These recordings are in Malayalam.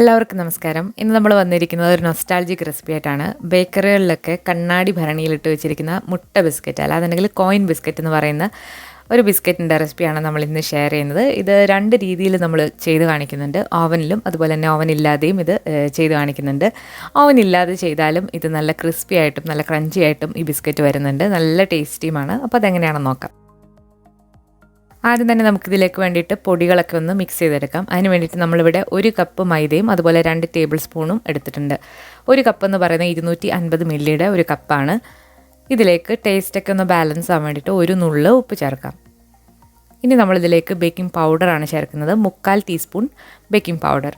എല്ലാവർക്കും നമസ്കാരം. ഇന്ന് നമ്മൾ വന്നിരിക്കുന്നത് ഒരു നൊസ്റ്റാൾജിക് റെസിപ്പി ആയിട്ടാണ്. ബേക്കറികളിലൊക്കെ കണ്ണാടി ഭരണിയിലിട്ട് വെച്ചിരിക്കുന്ന മുട്ട ബിസ്ക്കറ്റ്, അല്ലാന്നുണ്ടെങ്കിൽ കോയിൻ ബിസ്ക്കറ്റ് എന്ന് പറയുന്ന ഒരു ബിസ്ക്കറ്റിൻ്റെ റെസിപ്പിയാണ് നമ്മൾ ഇന്ന് ഷെയർ ചെയ്യുന്നത്. ഇത് രണ്ട് രീതിയിൽ നമ്മൾ ചെയ്ത് കാണിക്കുന്നുണ്ട്. ഓവനിലും അതുപോലെ തന്നെ ഓവൻ ഇല്ലാതെയും ഇത് ചെയ്ത് കാണിക്കുന്നുണ്ട്. ഓവൻ ഇല്ലാതെ ചെയ്താലും ഇത് നല്ല ക്രിസ്പി ആയിട്ടും നല്ല ക്രഞ്ചി ആയിട്ടും ഈ ബിസ്ക്കറ്റ് വരുന്നുണ്ട്. നല്ല ടേസ്റ്റിയുമാണ്. അപ്പോൾ അതെങ്ങനെയാണെന്ന് നോക്കാം. ആദ്യം തന്നെ നമുക്കിതിലേക്ക് വേണ്ടിയിട്ട് പൊടികളൊക്കെ ഒന്ന് മിക്സ് ചെയ്തെടുക്കാം. അതിന് വേണ്ടിയിട്ട് നമ്മളിവിടെ 1 കപ്പ് മൈദയും അതുപോലെ 2 ടേബിൾ സ്പൂണും എടുത്തിട്ടുണ്ട്. 1 കപ്പ് എന്ന് പറയുന്നത് 250 മില്ലിയുടെ ഒരു കപ്പാണ്. ഇതിലേക്ക് ടേസ്റ്റൊക്കെ ഒന്ന് ബാലൻസ് ആവാൻ വേണ്ടിയിട്ട് 1 നുള്ള് ഉപ്പ് ചേർക്കാം. ഇനി നമ്മളിതിലേക്ക് ബേക്കിംഗ് പൗഡറാണ് ചേർക്കുന്നത്. 3/4 ടീസ്പൂൺ ബേക്കിംഗ് പൗഡർ.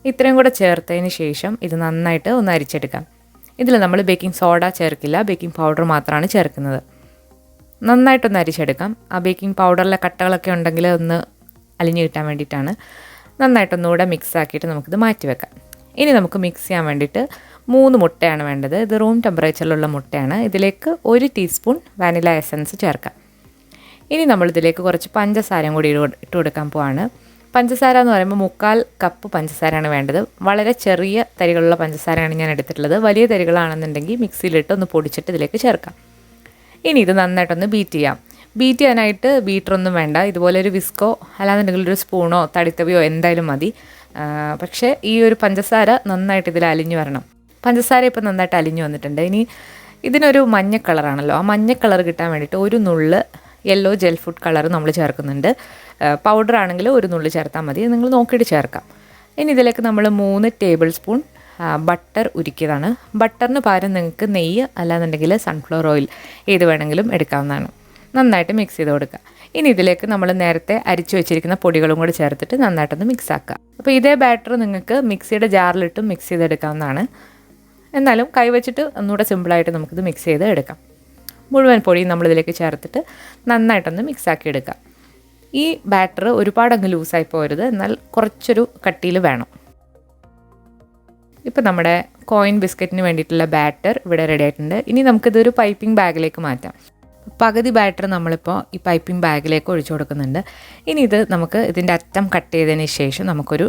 ഇത്രയും കൂടെ ചേർത്തതിന് ശേഷം ഇത് നന്നായിട്ട് ഒന്ന് അരിച്ചെടുക്കാം. ഇതിൽ നമ്മൾ ബേക്കിംഗ് സോഡ ചേർക്കില്ല, ബേക്കിംഗ് പൗഡർ മാത്രമാണ് ചേർക്കുന്നത്. നന്നായിട്ടൊന്ന് അരിച്ചെടുക്കാം. ആ ബേക്കിംഗ് പൗഡറിലെ കട്ടകളൊക്കെ ഉണ്ടെങ്കിൽ ഒന്ന് അലിഞ്ഞ് കിട്ടാൻ വേണ്ടിയിട്ടാണ്. നന്നായിട്ടൊന്നുകൂടെ മിക്സ് ആക്കിയിട്ട് നമുക്കിത് മാറ്റി വെക്കാം. ഇനി നമുക്ക് മിക്സ് ചെയ്യാൻ വേണ്ടിയിട്ട് 3 മുട്ടയാണ് വേണ്ടത്. ഇത് റൂം ടെമ്പറേച്ചറിലുള്ള മുട്ടയാണ്. ഇതിലേക്ക് 1 ടീസ്പൂൺ വാനില എസൻസ് ചേർക്കാം. ഇനി നമ്മളിതിലേക്ക് കുറച്ച് പഞ്ചസാരയും കൂടി ഇട്ട് കൊടുക്കാൻ പോവാണ്. പഞ്ചസാര എന്ന് പറയുമ്പോൾ 3/4 കപ്പ് പഞ്ചസാരയാണ് വേണ്ടത്. വളരെ ചെറിയ തരികളുള്ള പഞ്ചസാരയാണ് ഞാൻ എടുത്തിട്ടുള്ളത്. വലിയ തരികളാണെന്നുണ്ടെങ്കിൽ മിക്സിയിലിട്ട് ഒന്ന് പൊടിച്ചിട്ട് ഇതിലേക്ക് ചേർക്കാം. ഇനി ഇത് നന്നായിട്ടൊന്ന് ബീറ്റ് ചെയ്യാം. ബീറ്റ് ചെയ്യാനായിട്ട് ബീറ്ററൊന്നും വേണ്ട. ഇതുപോലെ ഒരു വിസ്കോ അല്ലാന്നുണ്ടെങ്കിൽ ഒരു സ്പൂണോ തടിത്തവിയോ എന്തായാലും മതി. പക്ഷേ ഈ ഒരു പഞ്ചസാര നന്നായിട്ട് ഇതിൽ അലിഞ്ഞു വരണം. പഞ്ചസാര ഇപ്പോൾ നന്നായിട്ട് അലിഞ്ഞു വന്നിട്ടുണ്ട്. ഇനി ഇതിനൊരു മഞ്ഞ കളറാണല്ലോ, ആ മഞ്ഞ കളർ കിട്ടാൻ വേണ്ടിയിട്ട് 1 നുള്ള് യെല്ലോ ജെൽ ഫുഡ് കളർ നമ്മൾ ചേർക്കുന്നുണ്ട്. പൗഡർ ആണെങ്കിൽ 1 നുള്ള് ചേർത്താൽ മതി. നിങ്ങൾ നോക്കിയിട്ട് ചേർക്കാം. ഇനി ഇതിലേക്ക് നമ്മൾ 3 ടേബിൾ സ്പൂൺ ബട്ടർ ഉരുക്കിയതാണ്. ബട്ടറിന് പകരം നിങ്ങൾക്ക് നെയ്യ് അല്ലാന്നുണ്ടെങ്കിൽ സൺഫ്ലവർ ഓയിൽ ഏത് വേണമെങ്കിലും എടുക്കാവുന്നതാണ്. നന്നായിട്ട് മിക്സ് ചെയ്ത് കൊടുക്കുക. ഇനി ഇതിലേക്ക് നമ്മൾ നേരത്തെ അരിച്ചു വെച്ചിരിക്കുന്ന പൊടികളും കൂടി ചേർത്തിട്ട് നന്നായിട്ടൊന്ന് മിക്സ് ആക്കുക. അപ്പോൾ ഇതേ ബാറ്റർ നിങ്ങൾക്ക് മിക്സിയുടെ ജാറിലിട്ടും മിക്സ് ചെയ്തെടുക്കാവുന്നതാണ്. എന്നാലും കൈവച്ചിട്ട് ഒന്നുകൂടെ സിമ്പിളായിട്ട് നമുക്കിത് മിക്സ് ചെയ്ത് എടുക്കാം. മുഴുവൻ പൊടിയും നമ്മളിതിലേക്ക് ചേർത്തിട്ട് നന്നായിട്ടൊന്ന് മിക്സ് ആക്കി എടുക്കുക. ഈ ബാറ്റർ ഒരുപാടങ്ങ് ലൂസായി പോകരുത്, എന്നാൽ കുറച്ചൊരു കട്ടിയിൽ വേണം. ഇപ്പോൾ നമ്മുടെ കോയിൻ ബിസ്ക്കറ്റിന് വേണ്ടിയിട്ടുള്ള ബാറ്റർ ഇവിടെ റെഡി ആയിട്ടുണ്ട്. ഇനി നമുക്കിതൊരു പൈപ്പിംഗ് ബാഗിലേക്ക് മാറ്റാം. പകുതി ബാറ്റർ നമ്മളിപ്പോൾ ഈ പൈപ്പിംഗ് ബാഗിലേക്ക് ഒഴിച്ചു കൊടുക്കുന്നുണ്ട്. ഇനി ഇത് നമുക്ക് ഇതിൻ്റെ അറ്റം കട്ട് ചെയ്തതിന് ശേഷം നമുക്കൊരു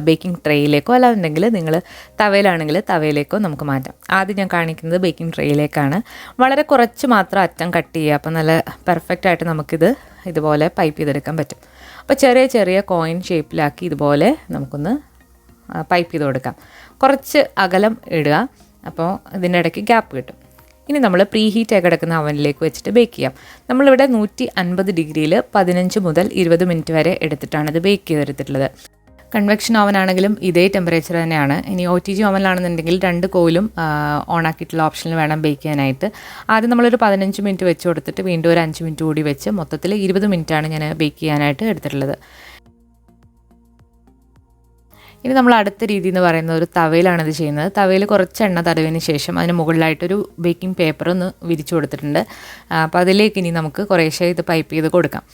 ബേക്കിംഗ് ട്രേയിലേക്കോ അല്ലാന്നുണ്ടെങ്കിൽ നിങ്ങൾ തവയിലാണെങ്കിൽ തവയിലേക്കോ നമുക്ക് മാറ്റാം. ആദ്യം ഞാൻ കാണിക്കുന്നത് ബേക്കിംഗ് ട്രേയിലേക്കാണ്. വളരെ കുറച്ച് മാത്രം അറ്റം കട്ട് ചെയ്യുക. അപ്പോൾ നല്ല പെർഫെക്റ്റായിട്ട് നമുക്കിത് ഇതുപോലെ പൈപ്പ് ചെയ്തെടുക്കാൻ പറ്റും. അപ്പോൾ ചെറിയ ചെറിയ കോയിൻ ഷേപ്പിലാക്കി ഇതുപോലെ നമുക്കൊന്ന് പൈപ്പ് ചെയ്ത് കൊടുക്കാം. കുറച്ച് അകലം ഇടുക, അപ്പോൾ ഇതിൻ്റെ ഇടയ്ക്ക് ഗ്യാപ്പ് കിട്ടും. ഇനി നമ്മൾ പ്രീ ഹീറ്റ് ആയി കിടക്കുന്ന അവനിലേക്ക് വെച്ചിട്ട് ബേക്ക് ചെയ്യാം. നമ്മളിവിടെ 150 ഡിഗ്രിയിൽ 15 മുതൽ 20 മിനിറ്റ് വരെ എടുത്തിട്ടാണ് ഇത് ബേക്ക് ചെയ്തെടുത്തിട്ടുള്ളത്. കൺവെക്ഷൻ ഓവനാണെങ്കിലും ഇതേ ടെമ്പറേച്ചർ തന്നെയാണ്. ഇനി OTG ഓവനിലാണെന്നുണ്ടെങ്കിൽ 2 കോയിലും ഓണാക്കിയിട്ടുള്ള ഓപ്ഷനിൽ വേണം ബേക്ക് ചെയ്യാനായിട്ട്. ആദ്യം നമ്മളൊരു 15 മിനിറ്റ് വെച്ച് കൊടുത്തിട്ട് വീണ്ടും ഒരു 5 മിനിറ്റ് കൂടി വെച്ച് മൊത്തത്തിൽ 20 മിനിറ്റാണ് ഞാൻ ബേക്ക് ചെയ്യാനായിട്ട് എടുത്തിട്ടുള്ളത്. ഇനി നമ്മൾ അടുത്ത രീതി എന്ന് പറയുന്നത് ഒരു തവയിലാണ് ഇത് ചെയ്യുന്നത്. തവയിൽ കുറച്ച് എണ്ണ തടവിന് ശേഷം അതിന് മുകളിലായിട്ടൊരു ബേക്കിംഗ് പേപ്പർ ഒന്ന് വിരിച്ചു കൊടുത്തിട്ടുണ്ട്. അപ്പോൾ അതിലേക്ക് ഇനി നമുക്ക് കുറേശ്ശെ ഇത് പൈപ്പ് ചെയ്ത് കൊടുക്കാം.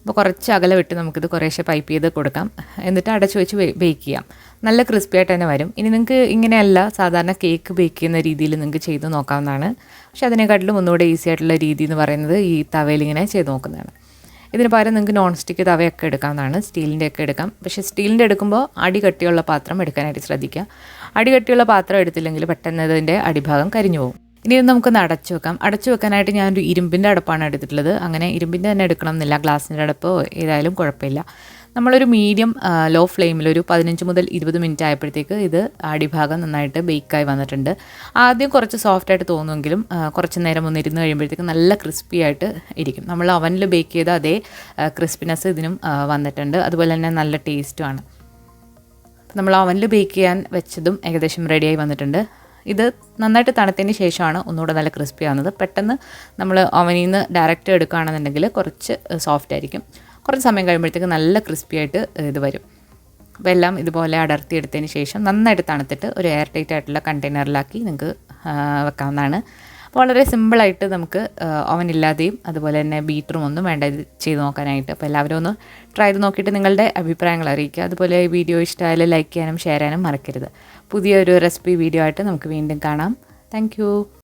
അപ്പോൾ കുറച്ച് അകലെ വിട്ട് നമുക്കിത് കുറേശ്ശെ പൈപ്പ് ചെയ്ത് കൊടുക്കാം. എന്നിട്ട് അടച്ചു വെച്ച് ബേക്ക് ചെയ്യാം. നല്ല ക്രിസ്പി ആയിട്ട് തന്നെ വരും. ഇനി നിങ്ങൾക്ക് ഇങ്ങനെയല്ല സാധാരണ കേക്ക് ബേക്ക് ചെയ്യുന്ന രീതിയിൽ നിങ്ങൾക്ക് ചെയ്ത് നോക്കാവുന്നതാണ്. പക്ഷേ അതിനെക്കാട്ടിലും ഒന്നുകൂടെ ഈസി ആയിട്ടുള്ള രീതി എന്ന് പറയുന്നത് ഈ തവയിൽ ഇങ്ങനെ ചെയ്ത് നോക്കുന്നതാണ്. ഇതിന് പകരം നിങ്ങൾക്ക് നോൺ സ്റ്റിക്ക് തവയൊക്കെ എടുക്കാവുന്നതാണ്. സ്റ്റീലിൻ്റെ ഒക്കെ എടുക്കാം. പക്ഷേ സ്റ്റീലിൻ്റെ എടുക്കുമ്പോൾ അടി കട്ടിയുള്ള പാത്രം എടുക്കാനായിട്ട് ശ്രദ്ധിക്കുക. അടി കട്ടിയുള്ള പാത്രം എടുത്തില്ലെങ്കിൽ പെട്ടെന്ന് ഇതിൻ്റെ അടിഭാഗം കരിഞ്ഞു പോകും. ഇനി ഇത് നമുക്കൊന്ന് അടച്ചു വെക്കാം. അടച്ചു വെക്കാനായിട്ട് ഞാനൊരു ഇരുമ്പിൻ്റെ അടപ്പാണ് എടുത്തിട്ടുള്ളത്. അങ്ങനെ ഇരുമ്പിൻ്റെ തന്നെ എടുക്കണം എന്നില്ല, ഗ്ലാസിൻ്റെ അടപ്പോ ഏതായാലും കുഴപ്പമില്ല. നമ്മളൊരു മീഡിയം ലോ ഫ്ലെയിമിൽ ഒരു 15 മുതൽ 20 മിനിറ്റ് ആയപ്പോഴത്തേക്ക് ഇത് അടിഭാഗം നന്നായിട്ട് ബേക്കായി വന്നിട്ടുണ്ട്. ആദ്യം കുറച്ച് സോഫ്റ്റായിട്ട് തോന്നുമെങ്കിലും കുറച്ച് നേരം ഒന്ന് ഇരുന്ന് കഴിയുമ്പോഴത്തേക്ക് നല്ല ക്രിസ്പി ആയിട്ട് ഇരിക്കും. നമ്മൾ അവനിൽ ബേക്ക് ചെയ്ത അതേ ക്രിസ്പിനെസ് ഇതിനും വന്നിട്ടുണ്ട്. അതുപോലെ തന്നെ നല്ല ടേസ്റ്റുമാണ്. നമ്മൾ അവനിൽ ബേക്ക് ചെയ്യാൻ വെച്ചതും ഏകദേശം റെഡിയായി വന്നിട്ടുണ്ട്. ഇത് നന്നായിട്ട് തണുത്തതിന് ശേഷമാണ് ഒന്നുകൂടെ നല്ല ക്രിസ്പി ആവുന്നത്. പെട്ടെന്ന് നമ്മൾ അവനിൽ നിന്ന് ഡയറക്റ്റ് എടുക്കുകയാണെന്നുണ്ടെങ്കിൽ കുറച്ച് സോഫ്റ്റ് ആയിരിക്കും. കുറച്ച് സമയം കഴിയുമ്പോഴത്തേക്ക് നല്ല ക്രിസ്പി ആയിട്ട് ഇത് വരും. അപ്പോൾ എല്ലാം ഇതുപോലെ അടർത്തിയെടുത്തതിന് ശേഷം നന്നായിട്ട് തണുത്തിട്ട് ഒരു എയർ ടൈറ്റ് ആയിട്ടുള്ള കണ്ടെയ്നറിലാക്കി നിങ്ങൾക്ക് വെക്കാവുന്നതാണ്. വളരെ സിമ്പിളായിട്ട് നമുക്ക് ഓവൻ ഇല്ലാതെയും അതുപോലെ തന്നെ ബീറ്ററും ഒന്നും വേണ്ട ഇത് ചെയ്ത് നോക്കാനായിട്ട്. അപ്പോൾ എല്ലാവരും ഒന്ന് ട്രൈ ചെയ്ത് നോക്കിയിട്ട് നിങ്ങളുടെ അഭിപ്രായങ്ങൾ അറിയിക്കുക. അതുപോലെ ഈ വീഡിയോ ഇഷ്ടമായാലും ലൈക്ക് ചെയ്യാനും ഷെയർ ചെയ്യാനും മറക്കരുത്. പുതിയൊരു റെസിപ്പി വീഡിയോ ആയിട്ട് നമുക്ക് വീണ്ടും കാണാം. താങ്ക്